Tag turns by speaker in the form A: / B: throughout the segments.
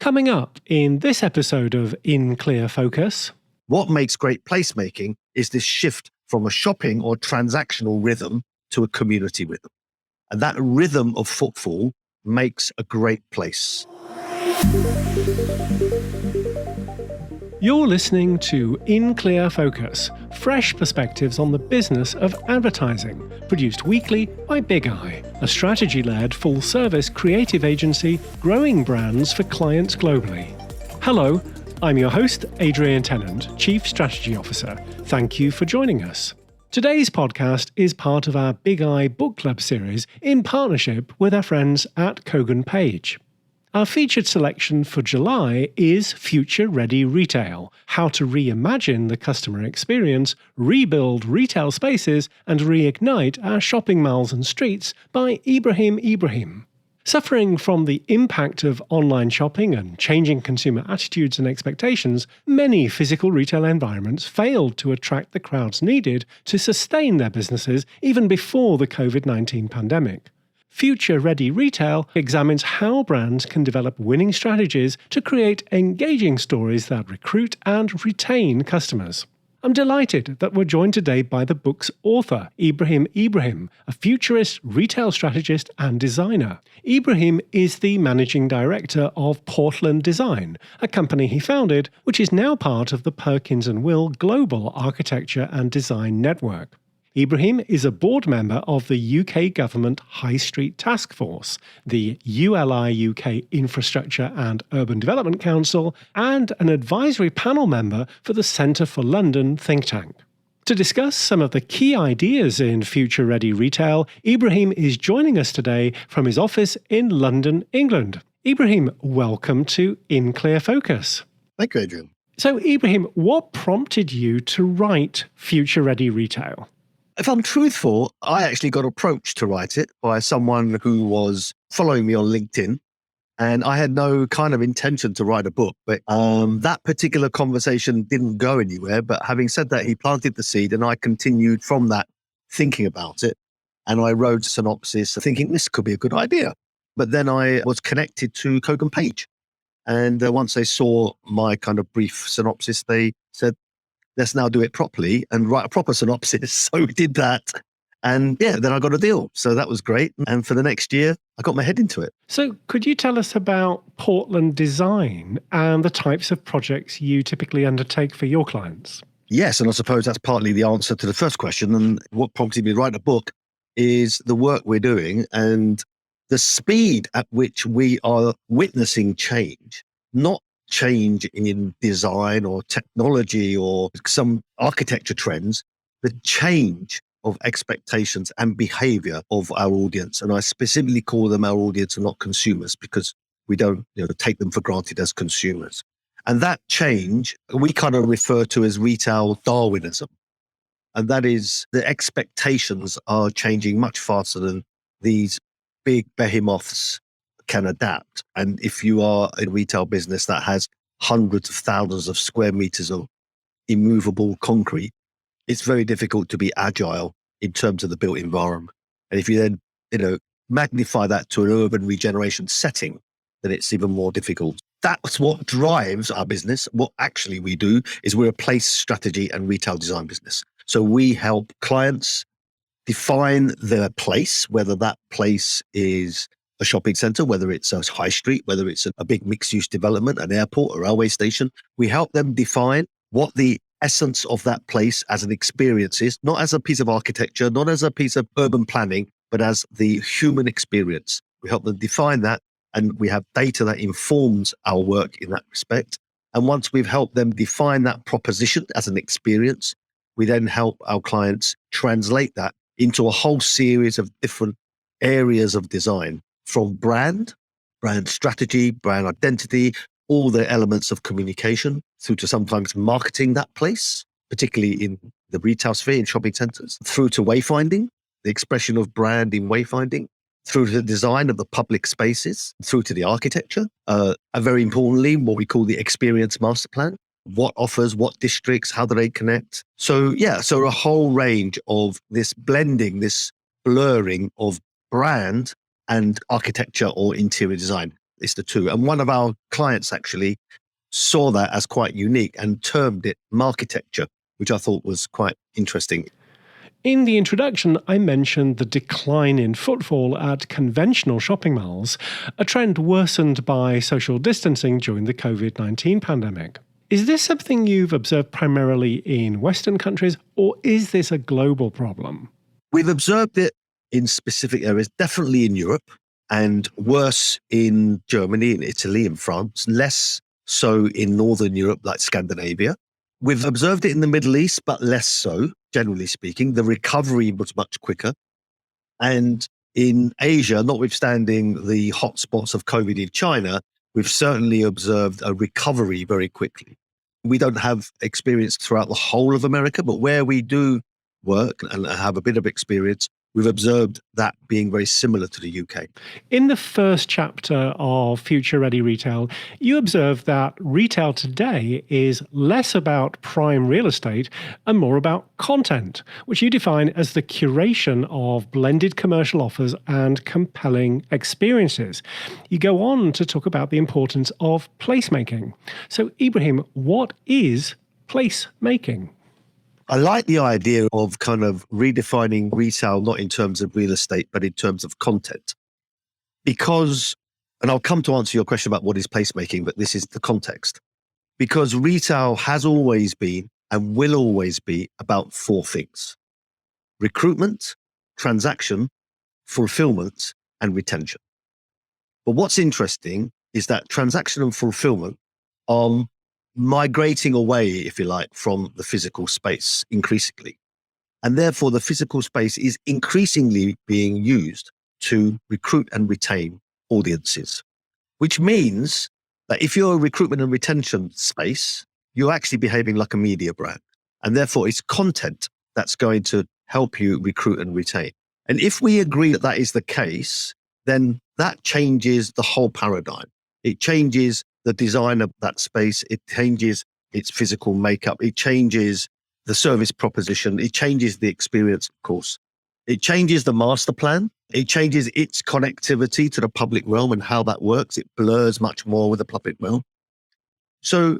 A: Coming up in this episode of In Clear Focus.
B: What makes great placemaking is this shift from a shopping or transactional rhythm to a community rhythm. And that rhythm of footfall makes a great place.
A: You're listening to In Clear Focus, fresh perspectives on the business of advertising, produced weekly by Bigeye, a strategy-led full-service creative agency growing brands for clients globally. Hello, I'm your host, Adrian Tennant, Chief Strategy Officer. Thank you for joining us. Today's podcast is part of our Bigeye Book Club series in partnership with our friends at Kogan Page. Our featured selection for July is Future Ready Retail, How to Reimagine the Customer Experience, Rebuild Retail Spaces, and Reignite Our Shopping Malls and Streets by Ibrahim Ibrahim. Suffering from the impact of online shopping and changing consumer attitudes and expectations, many physical retail environments failed to attract the crowds needed to sustain their businesses even before the COVID-19 pandemic. Future Ready Retail examines how brands can develop winning strategies to create engaging stories that recruit and retain customers. I'm delighted that we're joined today by the book's author, Ibrahim Ibrahim, a futurist, retail strategist and designer. Ibrahim is the managing director of Portland Design, a company he founded, which is now part of the Perkins & Will Global Architecture and Design Network. Ibrahim is a board member of the UK Government High Street Task Force, the ULI UK Infrastructure and Urban Development Council, and an advisory panel member for the Centre for London think tank. To discuss some of the key ideas in Future Ready Retail, Ibrahim is joining us today from his office in London, England. Ibrahim, welcome to In Clear Focus.
B: Thank you, Adrian.
A: So, Ibrahim, what prompted you to write Future Ready Retail?
B: If I'm truthful, I actually got approached to write it by someone who was following me on LinkedIn, and I had no kind of intention to write a book. But that particular conversation didn't go anywhere. But having said that, he planted the seed, and I continued from that thinking about it. And I wrote a synopsis thinking this could be a good idea. But then I was connected to Kogan Page. And once they saw my kind of brief synopsis, they said, let's now do it properly and write a proper synopsis. So we did that. And yeah, then I got a deal. So that was great. And for the next year, I got my head into it.
A: So could you tell us about Portland Design and the types of projects you typically undertake for your clients?
B: Yes. And I suppose that's partly the answer to the first question. And what prompted me to write a book is the work we're doing and the speed at which we are witnessing change, not change in design or technology or some architecture trends, the change of expectations and behavior of our audience. And I specifically call them our audience and not consumers because we don't take them for granted as consumers. And that change we kind of refer to as retail Darwinism. And that is the expectations are changing much faster than these big behemoths can adapt. And if you are a retail business that has hundreds of thousands of square meters of immovable concrete, it's very difficult to be agile in terms of the built environment. And if you then, magnify that to an urban regeneration setting, then it's even more difficult. That's what drives our business. What actually we do is we're a place strategy and retail design business. So we help clients define their place, whether that place is a shopping center, whether it's a high street, whether it's a big mixed-use development, an airport, a railway station. We help them define what the essence of that place as an experience is, not as a piece of architecture, not as a piece of urban planning, but as the human experience. We help them define that, and we have data that informs our work in that respect. And once we've helped them define that proposition as an experience, we then help our clients translate that into a whole series of different areas of design. From brand strategy, brand identity, all the elements of communication, through to sometimes marketing that place, particularly in the retail sphere, in shopping centers, through to wayfinding, the expression of brand in wayfinding, through to the design of the public spaces, through to the architecture, and very importantly, what we call the experience master plan. What offers, what districts, how do they connect? So a whole range of this blending, this blurring of brand and architecture or interior design. It's the two. And one of our clients actually saw that as quite unique and termed it marketecture, which I thought was quite interesting.
A: In the introduction, I mentioned the decline in footfall at conventional shopping malls, a trend worsened by social distancing during the COVID-19 pandemic. Is this something you've observed primarily in Western countries, or is this a global problem?
B: We've observed it in specific areas, definitely in Europe, and worse in Germany, in Italy, and France, less so in Northern Europe, like Scandinavia. We've observed it in the Middle East, but less so, generally speaking. The recovery was much quicker. And in Asia, notwithstanding the hotspots of COVID in China, we've certainly observed a recovery very quickly. We don't have experience throughout the whole of America, but where we do work and have a bit of experience, we've observed that being very similar to the UK.
A: In the first chapter of Future Ready Retail, you observe that retail today is less about prime real estate and more about content, which you define as the curation of blended commercial offers and compelling experiences. You go on to talk about the importance of placemaking. So, Ibrahim, what is placemaking?
B: I like the idea of kind of redefining retail, not in terms of real estate, but in terms of content. Because, and I'll come to answer your question about what is placemaking, but this is the context. Because retail has always been and will always be about four things: recruitment, transaction, fulfillment, and retention. But what's interesting is that transaction and fulfillment are migrating away, if you like, from the physical space increasingly. And therefore, the physical space is increasingly being used to recruit and retain audiences, which means that if you're a recruitment and retention space, you're actually behaving like a media brand. And therefore, it's content that's going to help you recruit and retain. And if we agree that that is the case, then that changes the whole paradigm. It changes the design of that space. It changes its physical makeup. It changes the service proposition. It changes the experience, of course. It changes the master plan. It changes its connectivity to the public realm and how that works. It blurs much more with the public realm. So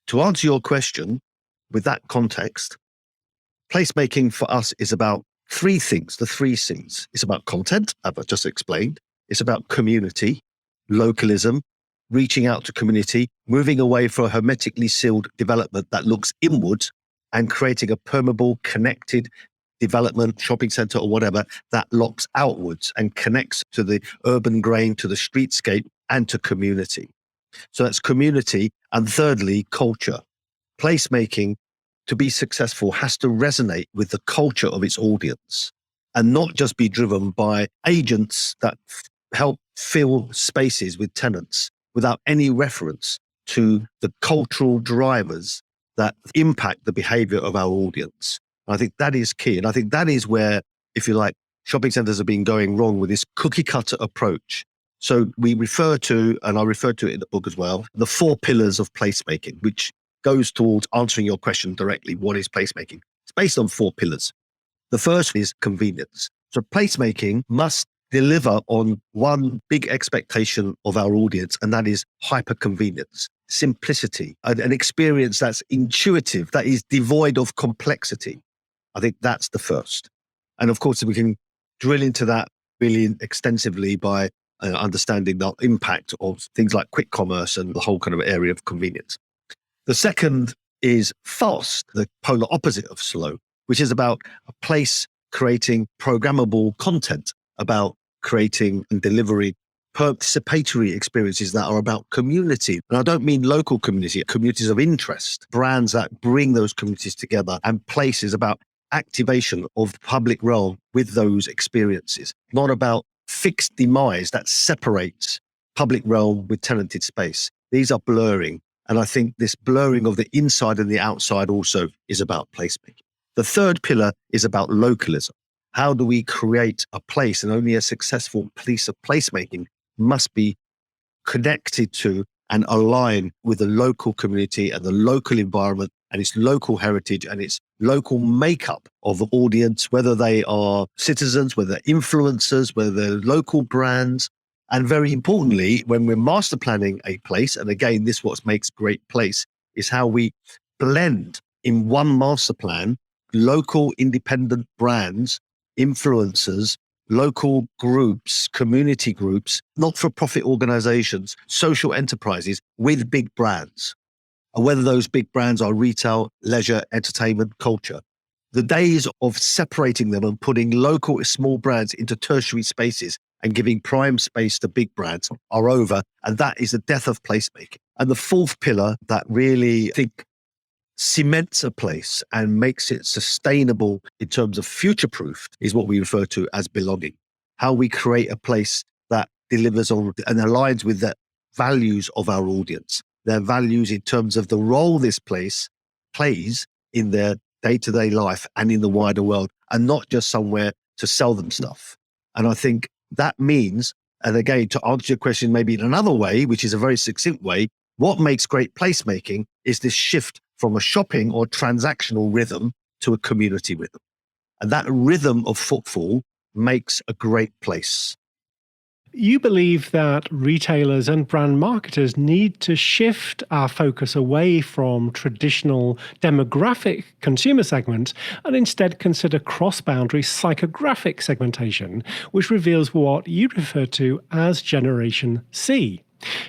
B: to answer your question, with that context, placemaking for us is about three things, the three C's. It's about content, as I just explained. It's about community, localism, reaching out to community, moving away from a hermetically sealed development that looks inward and creating a permeable, connected development, shopping center or whatever, that looks outwards and connects to the urban grain, to the streetscape and to community. So that's community. And thirdly, culture. Placemaking, to be successful, has to resonate with the culture of its audience and not just be driven by agents that help fill spaces with tenants without any reference to the cultural drivers that impact the behavior of our audience. And I think that is key. And I think that is where, if you like, shopping centers have been going wrong with this cookie cutter approach. So we refer to, and I refer to it in the book as well, the four pillars of placemaking, which goes towards answering your question directly. What is placemaking? It's based on four pillars. The first is convenience. So placemaking must deliver on one big expectation of our audience, and that is hyper convenience, simplicity, an experience that's intuitive, that is devoid of complexity. I think that's the first. And of course, we can drill into that really extensively by understanding the impact of things like quick commerce and the whole kind of area of convenience. The second is fast, the polar opposite of slow, which is about a place creating programmable content, about creating and delivering participatory experiences that are about community. And I don't mean local community, communities of interest, brands that bring those communities together, and places about activation of the public realm with those experiences, not about fixed demise that separates public realm with tenanted space. These are blurring. And I think this blurring of the inside and the outside also is about placemaking. The third pillar is about localism. How do we create a place? And only a successful piece of placemaking must be connected to and align with the local community and the local environment and its local heritage and its local makeup of the audience, whether they are citizens, whether they're influencers, whether they're local brands. And very importantly, when we're master planning a place, and again, this what makes great place, is how we blend in one master plan local independent brands, influencers, local groups, community groups, not-for-profit organizations, social enterprises with big brands. And whether those big brands are retail, leisure, entertainment, culture. The days of separating them and putting local small brands into tertiary spaces and giving prime space to big brands are over. And that is the death of placemaking. And the fourth pillar that really, I think, cements a place and makes it sustainable in terms of future-proofed is what we refer to as belonging. How we create a place that delivers on and aligns with the values of our audience, their values in terms of the role this place plays in their day-to-day life and in the wider world, and not just somewhere to sell them stuff. And I think that means, and again, to answer your question maybe in another way, which is a very succinct way, what makes great placemaking is this shift from a shopping or transactional rhythm to a community rhythm. And that rhythm of footfall makes a great place.
A: You believe that retailers and brand marketers need to shift our focus away from traditional demographic consumer segments and instead consider cross-boundary psychographic segmentation, which reveals what you refer to as Generation C.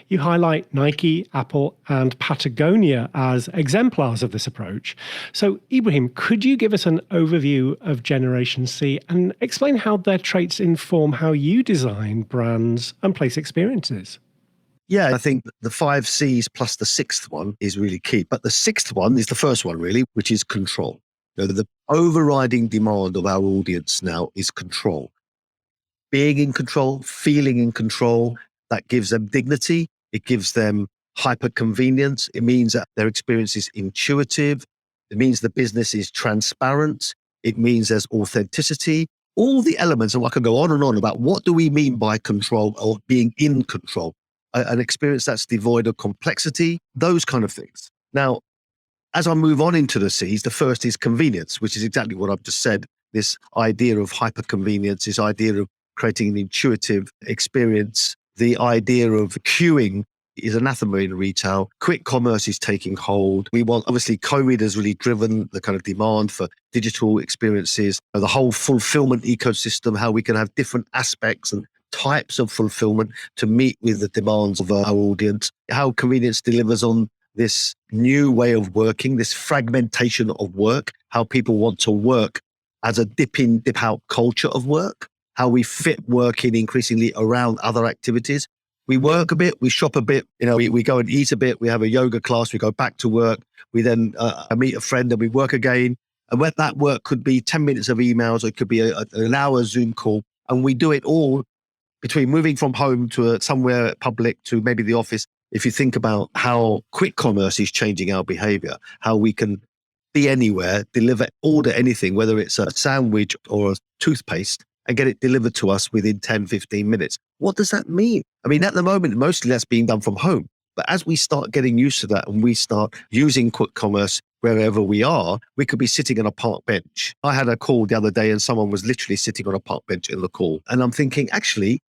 A: You highlight Nike, Apple, and Patagonia as exemplars of this approach. So, Ibrahim, could you give us an overview of Generation C and explain how their traits inform how you design brands and place experiences?
B: Yeah, I think the 5 C's plus the sixth one is really key. But the sixth one is the first one, really, which is control. The overriding demand of our audience now is control. Being in control, feeling in control. That gives them dignity. It gives them hyper convenience. It means that their experience is intuitive. It means the business is transparent. It means there's authenticity. All the elements, and I can go on and on about what do we mean by control or being in control. An experience that's devoid of complexity, those kind of things. Now, as I move on into the C's, the first is convenience, which is exactly what I've just said. This idea of hyper convenience, this idea of creating an intuitive experience. The idea of queuing is anathema in retail. Quick commerce is taking hold. We want, obviously, COVID has really driven the kind of demand for digital experiences, the whole fulfillment ecosystem, how we can have different aspects and types of fulfillment to meet with the demands of our audience, how convenience delivers on this new way of working, this fragmentation of work, how people want to work as a dip in, dip out culture of work. How we fit work in increasingly around other activities. We work a bit, we shop a bit, we go and eat a bit, we have a yoga class, we go back to work, we then meet a friend and we work again. And when that work could be 10 minutes of emails, or it could be an hour Zoom call. And we do it all between moving from home to somewhere public to maybe the office. If you think about how quick commerce is changing our behavior, how we can be anywhere, order anything, whether it's a sandwich or a toothpaste, and get it delivered to us within 10, 15 minutes. What does that mean? I mean, at the moment, mostly that's being done from home. But as we start getting used to that and we start using quick commerce wherever we are, we could be sitting on a park bench. I had a call the other day and someone was literally sitting on a park bench in the call. And I'm thinking, actually,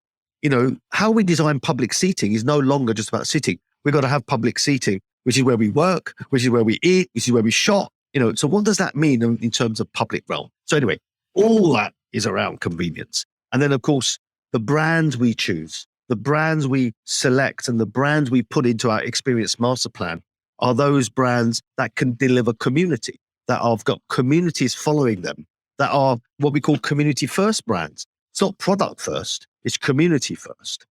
B: how we design public seating is no longer just about sitting. We've got to have public seating, which is where we work, which is where we eat, which is where we shop. So what does that mean in terms of public realm? So anyway, all that is around convenience. And then, of course, the brands we choose, the brands we select, and the brands we put into our experience master plan are those brands that can deliver community, that have got communities following them, that are what we call community first brands. It's not product first, it's community first.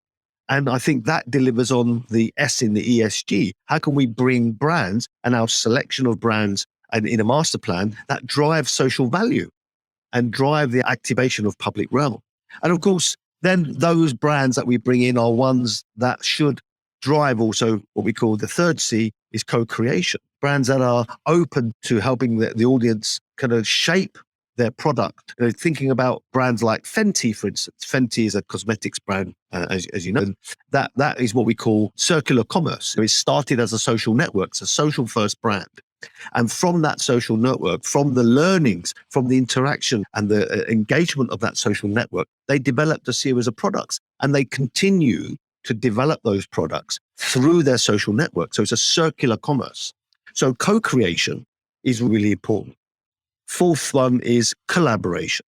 B: And I think that delivers on the S in the ESG. How can we bring brands and our selection of brands and in a master plan that drive social value and drive the activation of public realm? And of course, then those brands that we bring in are ones that should drive also what we call the third C is co-creation. Brands that are open to helping the audience kind of shape their product. Thinking about brands like Fenty, for instance. Fenty is a cosmetics brand, as you know. And that is what we call circular commerce. It started as a social network. It's a social first brand And from that social network, from the learnings, from the interaction and the engagement of that social network, they developed a series of products and they continue to develop those products through their social network. So it's a circular commerce. So co-creation is really important. Fourth one is collaboration.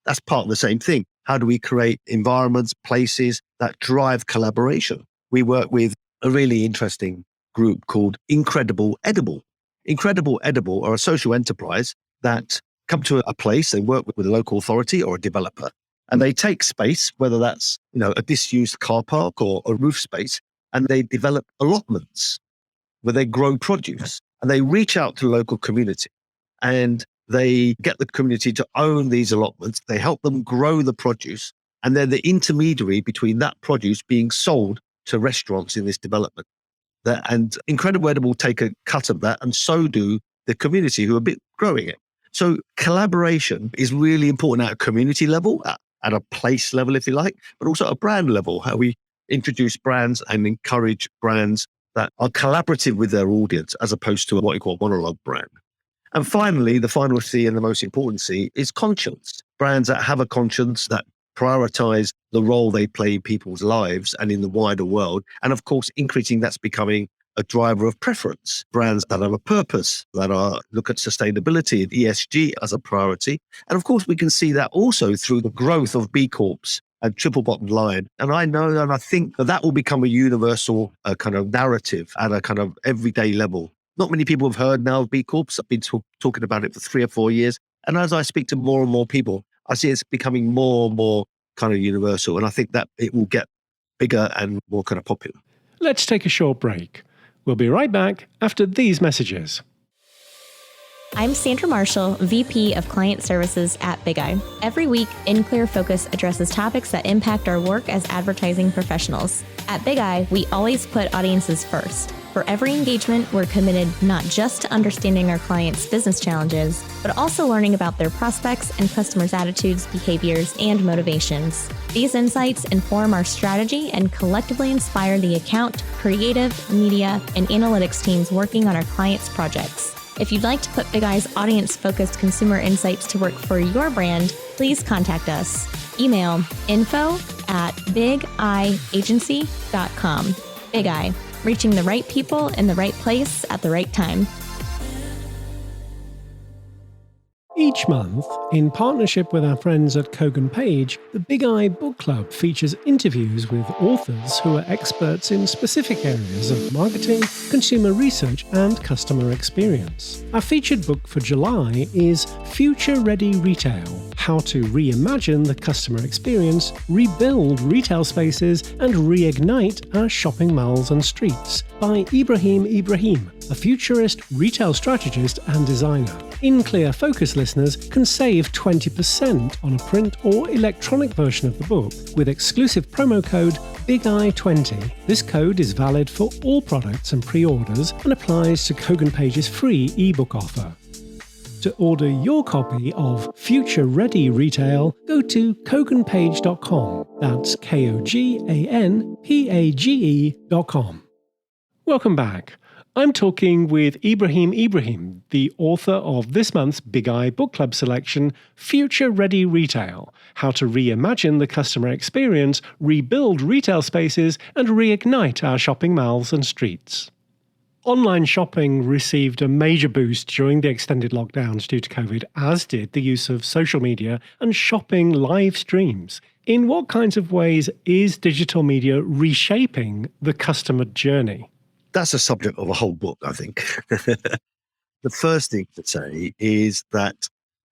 B: That's part of the same thing. How do we create environments, places that drive collaboration? We work with a really interesting group called Incredible Edible. Incredible Edible are a social enterprise that come to a place, they work with a local authority or a developer, and they take space, whether that's a disused car park or a roof space, and they develop allotments where they grow produce, and they reach out to the local community, and they get the community to own these allotments. They help them grow the produce, and they're the intermediary between that produce being sold to restaurants in this development. And Incredible Edible take a cut of that, and so do the community who are growing it. So collaboration is really important at a community level, at a place level, if you like, but also at a brand level, how we introduce brands and encourage brands that are collaborative with their audience as opposed to what you call a monologue brand. And finally, the final C and the most important C is conscience. Brands that have a conscience, that prioritize the role they play in people's lives and in the wider world. And of course, increasing that's becoming a driver of preference. Brands that have a purpose, that look at sustainability and ESG as a priority. And of course, we can see that also through the growth of B Corps and triple bottom line. And I know, and I think that will become a universal kind of narrative at a kind of everyday level. Not many people have heard now of B Corps. I've been talking about it for 3 or 4 years. And as I speak to more and more people, I see it's becoming more and more kind of universal. And I think that it will get bigger and more kind of popular.
A: Let's take a short break. We'll be right back after these messages.
C: I'm Sandra Marshall, VP of Client Services at Bigeye. Every week, In Clear Focus addresses topics that impact our work as advertising professionals. At Bigeye, we always put audiences first. For every engagement, we're committed not just to understanding our clients' business challenges, but also learning about their prospects and customers' attitudes, behaviors, and motivations. These insights inform our strategy and collectively inspire the account, creative, media, and analytics teams working on our clients' projects. If you'd like to put Bigeye's audience-focused consumer insights to work for your brand, please contact us. Email info@bigeyeagency.com. Bigeye, reaching the right people in the right place at the right time.
A: Each month, in partnership with our friends at Kogan Page, the Bigeye Book Club features interviews with authors who are experts in specific areas of marketing, consumer research, and customer experience. Our featured book for July is Future Ready Retail: How to Reimagine the Customer Experience, Rebuild Retail Spaces, and Reignite Our Shopping Malls and Streets by Ibrahim Ibrahim, a futurist, retail strategist, and designer. In Clear Focus listeners can save 20% on a print or electronic version of the book with exclusive promo code BIGEYE20. This code is valid for all products and pre-orders and applies to Kogan Page's free ebook offer. To order your copy of Future Ready Retail, go to koganpage.com. That's KOGANPAGE.com. Welcome back. I'm talking with Ibrahim Ibrahim, the author of this month's Bigeye Book Club selection, Future Ready Retail: How to Reimagine the Customer Experience, Rebuild Retail Spaces, and Reignite Our Shopping Malls and Streets. Online shopping received a major boost during the extended lockdowns due to COVID, as did the use of social media and shopping live streams. In what kinds of ways is digital media reshaping the customer journey?
B: That's a subject of a whole book, I think. The first thing to say is that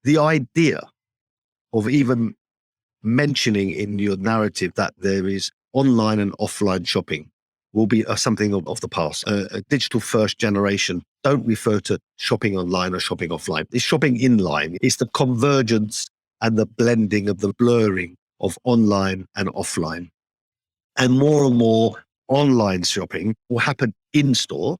B: the idea of even mentioning in your narrative that there is online and offline shopping will be something of the past. A digital first generation don't refer to shopping online or shopping offline. It's shopping in line. It's the convergence and the blending of the blurring of online and offline. And more online shopping will happen in store,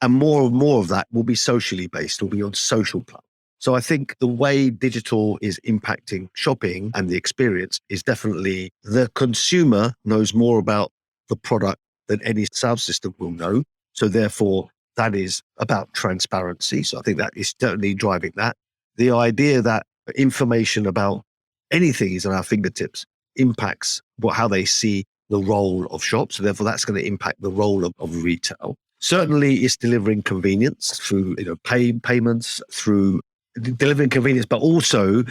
B: and more of that will be socially based, will be on social platforms. So I think the way digital is impacting shopping and the experience is definitely the consumer knows more about the product than any sales system will know. So therefore, that is about transparency. So I think that is certainly driving that. The idea that information about anything is at our fingertips impacts how they see the role of shops. So therefore, that's going to impact the role of retail. Certainly, it's delivering convenience through payments, through delivering convenience, but also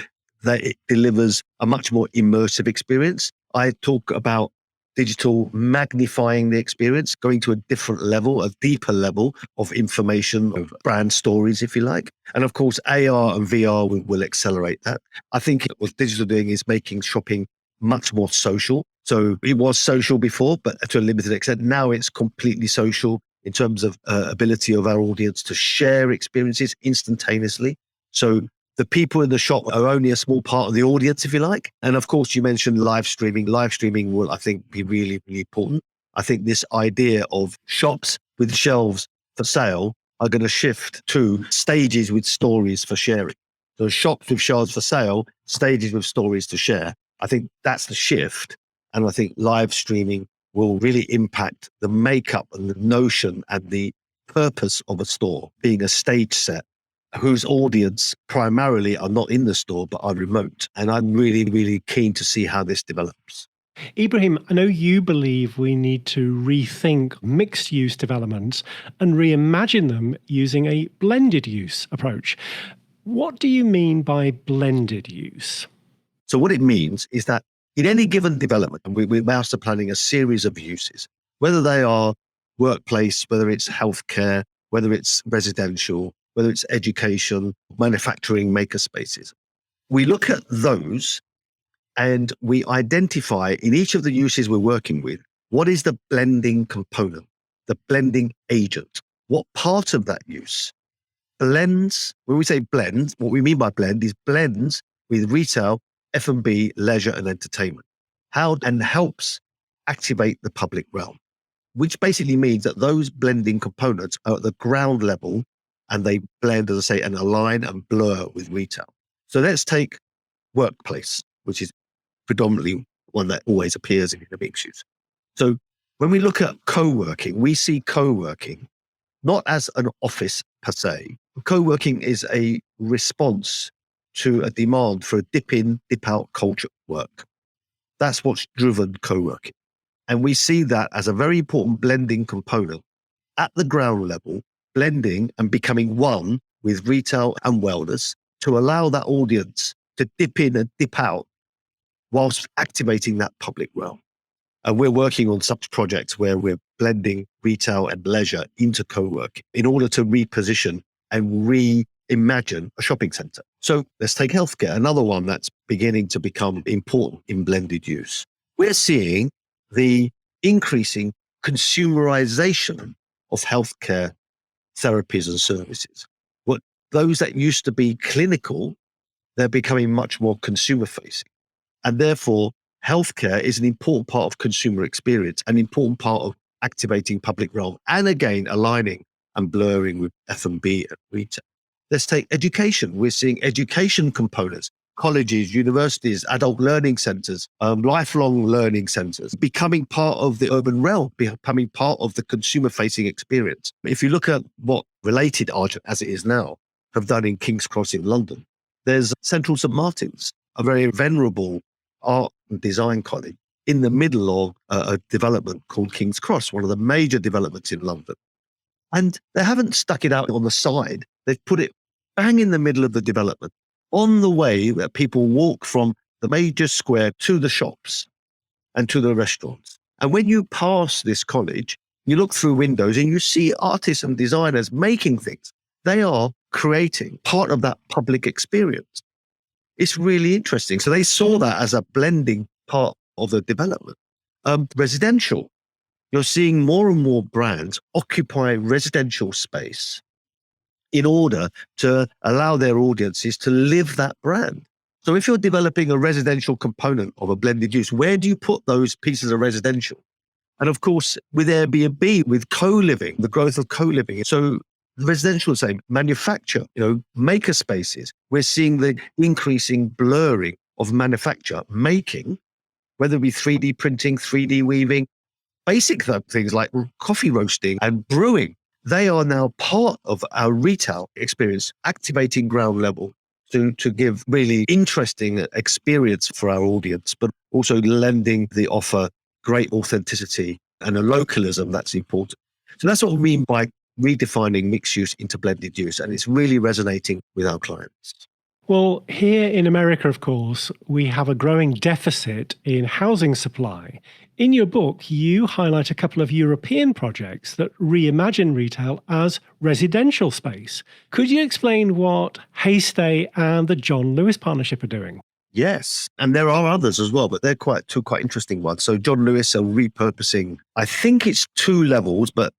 B: that it delivers a much more immersive experience. I talk about digital magnifying the experience, going to a different level, a deeper level of information, of brand stories, if you like. And of course, AR and VR will accelerate that. I think what digital doing is making shopping much more social. So it was social before, but to a limited extent. Now it's completely social in terms of ability of our audience to share experiences instantaneously. So the people in the shop are only a small part of the audience, if you like. And of course, you mentioned live streaming. Live streaming will, I think, be really, really important. I think this idea of shops with shelves for sale are going to shift to stages with stories for sharing. So shops with shelves for sale, stages with stories to share. I think that's the shift. And I think live streaming will really impact the makeup and the notion and the purpose of a store being a stage set whose audience primarily are not in the store but are remote. And I'm really, really keen to see how this develops.
A: Ibrahim, I know you believe we need to rethink mixed use developments and reimagine them using a blended use approach. What do you mean by blended use?
B: So what it means is that in any given development, we're master planning a series of uses, whether they are workplace, whether it's healthcare, whether it's residential, whether it's education, manufacturing, maker spaces. We look at those and we identify in each of the uses we're working with, what is the blending component, the blending agent? What part of that use blends? When we say blend, what we mean by blend is blends with retail, F&B, leisure and entertainment. How and helps activate the public realm, which basically means that those blending components are at the ground level and they blend, as I say, and align and blur with retail. So let's take workplace, which is predominantly one that always appears in the mixed use. So when we look at co-working, we see co-working not as an office per se. Co-working is a response to a demand for a dip in, dip out culture work. That's what's driven co-working. And we see that as a very important blending component at the ground level, blending and becoming one with retail and wellness to allow that audience to dip in and dip out whilst activating that public realm. And we're working on such projects where we're blending retail and leisure into co-working in order to reposition and reimagine a shopping center. So let's take healthcare, another one that's beginning to become important in blended use. We're seeing the increasing consumerization of healthcare therapies and services. What those that used to be clinical, they're becoming much more consumer facing. And therefore, healthcare is an important part of consumer experience, an important part of activating public realm, and again, aligning and blurring with F&B and retail. Let's take education. We're seeing education components, colleges, universities, adult learning centers, lifelong learning centers, becoming part of the urban realm, becoming part of the consumer-facing experience. If you look at what Related Art, as it is now, have done in King's Cross in London, there's Central St Martin's, a very venerable art and design college in the middle of a development called King's Cross, one of the major developments in London. And they haven't stuck it out on the side. They've put it bang in the middle of the development, on the way that people walk from the major square to the shops and to the restaurants. And when you pass this college, you look through windows and you see artists and designers making things. They are creating part of that public experience. It's really interesting. So they saw that as a blending part of the development. Residential, you're seeing more and more brands occupy residential space in order to allow their audiences to live that brand. So if you're developing a residential component of a blended use, where do you put those pieces of residential? And of course, with Airbnb, with co-living, the growth of co-living. So residential, same, manufacture, maker spaces. We're seeing the increasing blurring of manufacture, making, whether it be 3D printing, 3D weaving, basic things like coffee roasting and brewing. they are now part of our retail experience, activating ground level to give really interesting experience for our audience, but also lending the offer great authenticity and a localism that's important. So that's what we mean by redefining mixed use into blended use. And it's really resonating with our clients.
A: Well, here in America, of course, we have a growing deficit in housing supply. In your book, you highlight a couple of European projects that reimagine retail as residential space. Could you explain what Haystay and the John Lewis Partnership are doing?
B: Yes, and there are others as well, but they're two quite interesting ones. So John Lewis are repurposing, I think it's 2 levels, but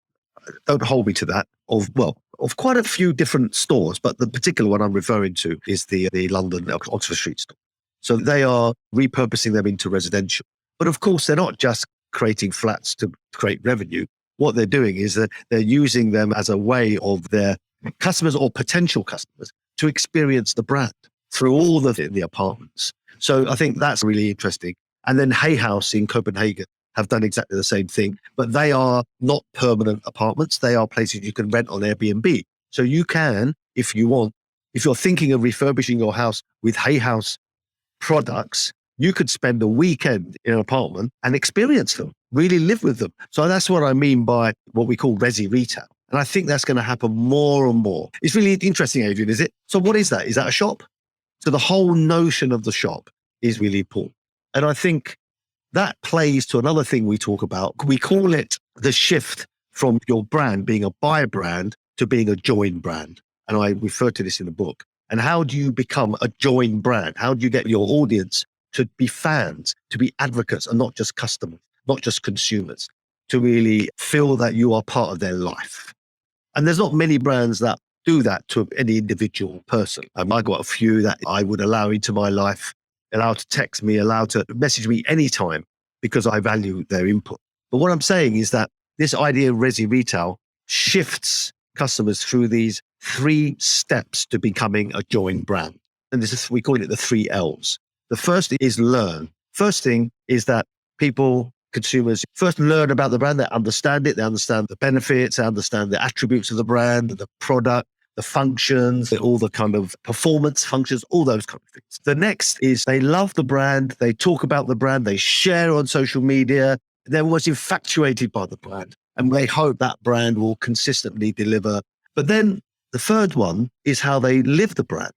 B: don't hold me to that, of quite a few different stores, but the particular one I'm referring to is the London Oxford Street store. So they are repurposing them into residential. But of course, they're not just creating flats to create revenue. What they're doing is that they're using them as a way of their customers or potential customers to experience the brand through all the apartments. So I think that's really interesting. And then Hay House in Copenhagen have done exactly the same thing, but they are not permanent apartments. They are places you can rent on Airbnb. So you can, if you want, if you're thinking of refurbishing your house with Hay House products, you could spend a weekend in an apartment and experience them, really live with them. So that's what I mean by what we call resi retail. And I think that's going to happen more and more. It's really interesting, Adrian, is it? So what is that? Is that a shop? So the whole notion of the shop is really important. And I think that plays to another thing we talk about. We call it the shift from your brand being a buy brand to being a join brand. And I refer to this in the book. And how do you become a join brand? How do you get your audience to be fans, to be advocates, and not just customers, not just consumers, to really feel that you are part of their life? And there's not many brands that do that to any individual person. I've got a few that I would allow into my life, allow to text me, allow to message me anytime because I value their input. But what I'm saying is that this idea of resi retail shifts customers through these 3 steps to becoming a joined brand. And this is, we call it the 3 L's. The first is learn. First thing is that consumers first learn about the brand, they understand it, they understand the benefits, they understand the attributes of the brand, the product, the functions, all the kind of performance functions, all those kind of things. The next is they love the brand, they talk about the brand, they share on social media, they're almost infatuated by the brand, and they hope that brand will consistently deliver. But then the third one is how they live the brand.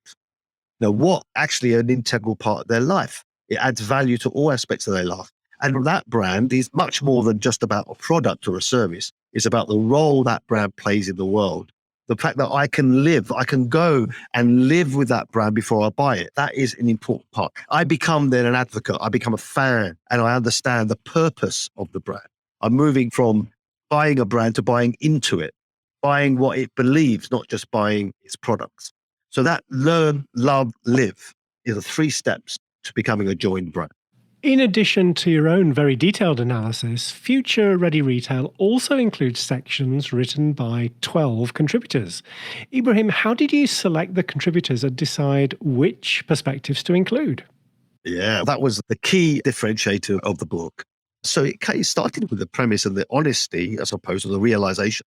B: What actually an integral part of their life. It adds value to all aspects of their life. And that brand is much more than just about a product or a service. It's about the role that brand plays in the world. The fact that I can go and live with that brand before I buy it. That is an important part. I become then an advocate. I become a fan, and I understand the purpose of the brand. I'm moving from buying a brand to buying into it, buying what it believes, not just buying its products. So that learn, love, live is the 3 steps to becoming a joined brand.
A: In addition to your own very detailed analysis, Future Ready Retail also includes sections written by 12 contributors. Ibrahim, how did you select the contributors and decide which perspectives to include?
B: Yeah, that was the key differentiator of the book. So it started with the premise and the honesty, as opposed to the realization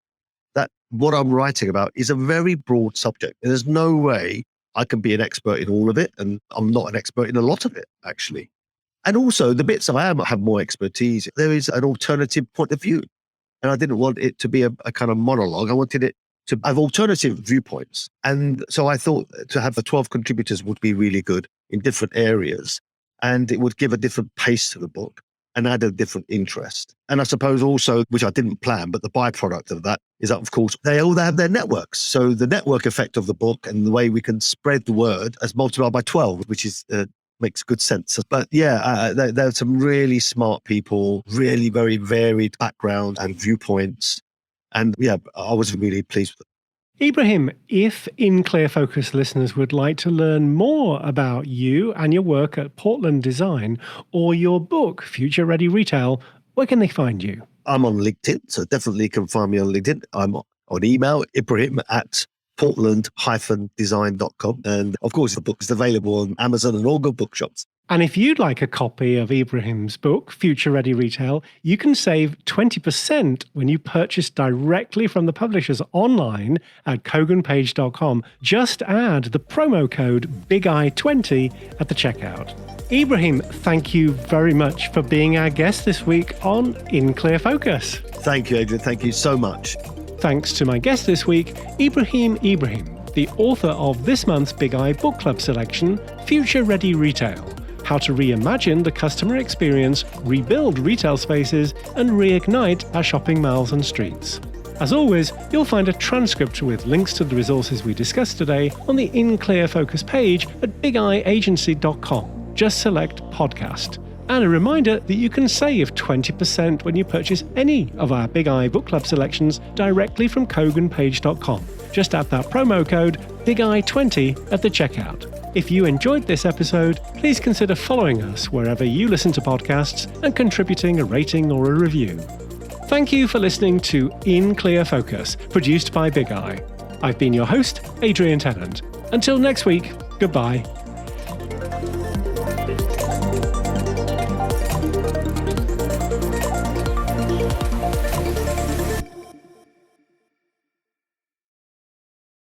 B: that what I'm writing about is a very broad subject. And there's no way I can be an expert in all of it. And I'm not an expert in a lot of it, actually. And also the bits I have more expertise, there is an alternative point of view. And I didn't want it to be a kind of monologue. I wanted it to have alternative viewpoints. And so I thought to have the 12 contributors would be really good in different areas. And it would give a different pace to the book and add a different interest. And I suppose also, which I didn't plan, but the byproduct of that is that, of course, they all have their networks. So the network effect of the book and the way we can spread the word as multiplied by 12, which is makes good sense. But yeah, there are some really smart people, really very varied background and viewpoints. And yeah, I was really pleased with it.
A: Ibrahim, if In Clear Focus listeners would like to learn more about you and your work at Portland Design or your book, Future Ready Retail, where can they find you?
B: I'm on LinkedIn, so definitely can find me on LinkedIn. I'm on email, Ibrahim@portland-design.com. And of course, the book is available on Amazon and all good bookshops.
A: And if you'd like a copy of Ibrahim's book, Future Ready Retail, you can save 20% when you purchase directly from the publishers online at koganpage.com. Just add the promo code BIGEYE20 at the checkout. Ibrahim, thank you very much for being our guest this week on In Clear Focus.
B: Thank you, Adrian. Thank you so much.
A: Thanks to my guest this week, Ibrahim Ibrahim, the author of this month's Bigeye Book Club selection, Future Ready Retail: How to Reimagine the Customer Experience, Rebuild Retail Spaces, and Reignite Our Shopping Malls and Streets. As always, you'll find a transcript with links to the resources we discussed today on the In Clear Focus page at bigeyeagency.com. Just select podcast. And a reminder that you can save 20% when you purchase any of our Bigeye Book Club selections directly from koganpage.com. Just add that promo code BIGEYE20 at the checkout. If you enjoyed this episode, please consider following us wherever you listen to podcasts and contributing a rating or a review. Thank you for listening to In Clear Focus, produced by Bigeye. I've been your host, Adrian Tennant. Until next week, goodbye.